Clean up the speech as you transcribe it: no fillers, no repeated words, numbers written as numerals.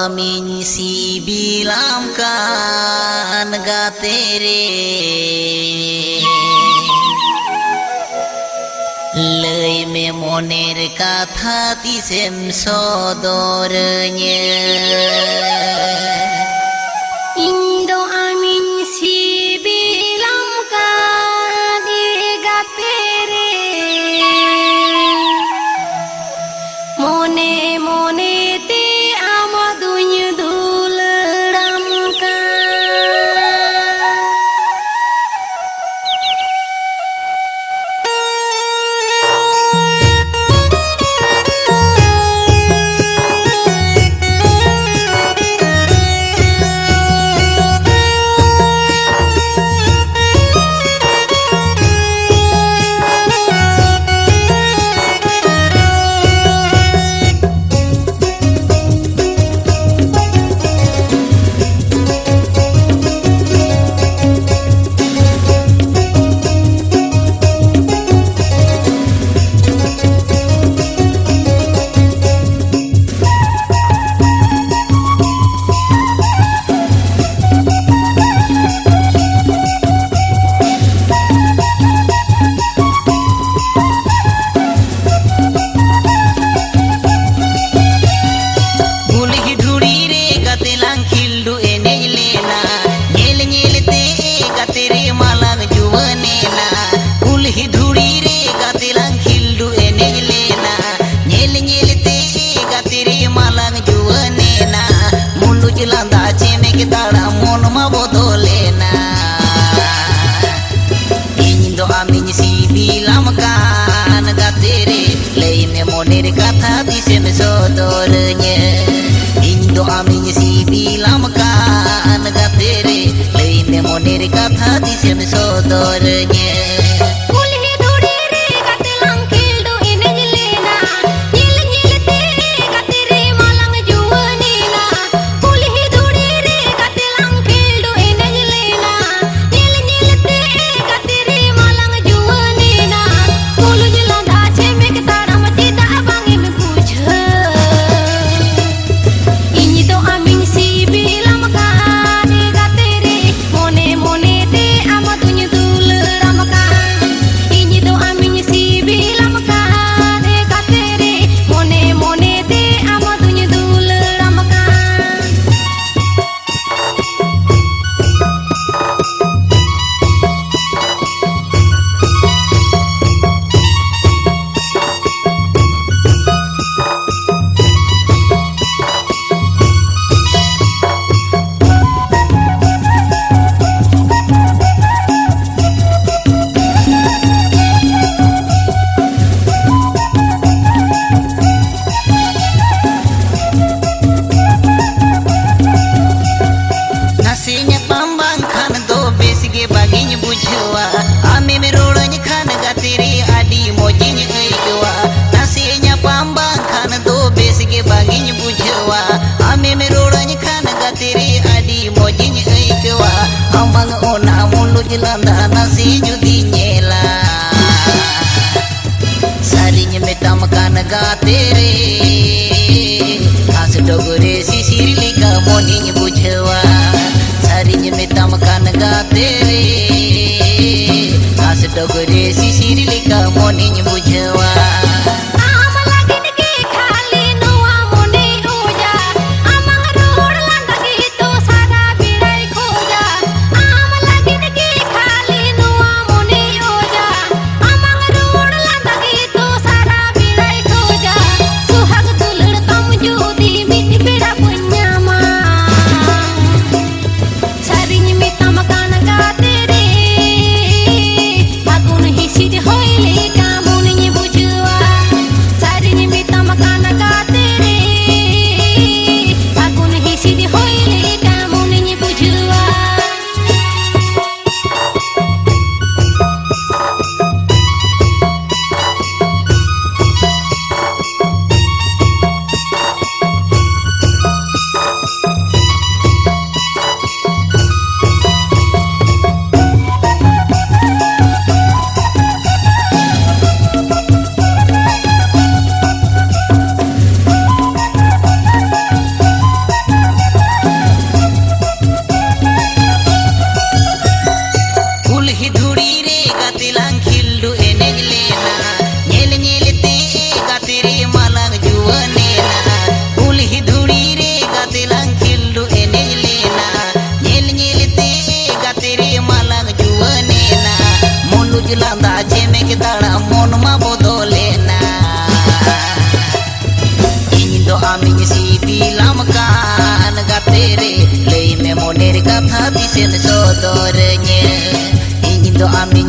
Amin si bilang kan gatere Lei me moner katha tisem sodornya Indo amin si bilang kan gatere Mone mone te amadunya duleramkan Amin si bilang kan gatere Lei me moner kata tisem sodornya Indo amin si bilang kan gatere Lei me moner kata tisem sodornya Ame merolanya kan gatiri adi mojinya eikwa Nasinya pambang kan do besige baginya bujawa Ame merolanya kan gatiri adi mojinya eikwa Ambang ona mulu jelanda nasi judi nyela Sarinya metam kan gatiri Asdogore sisir lika moninya bujawa Sarinya metam kan gatiri Dogore sisir lika moninya bujawa Hoi le kamu ni लांदा झेमेक दाड़ा मन मा बदलेना इन दो आमिन सिबिलाम कान गाते रे लई में मोनेर कथा दिसेम सदरnye इन दो आमिन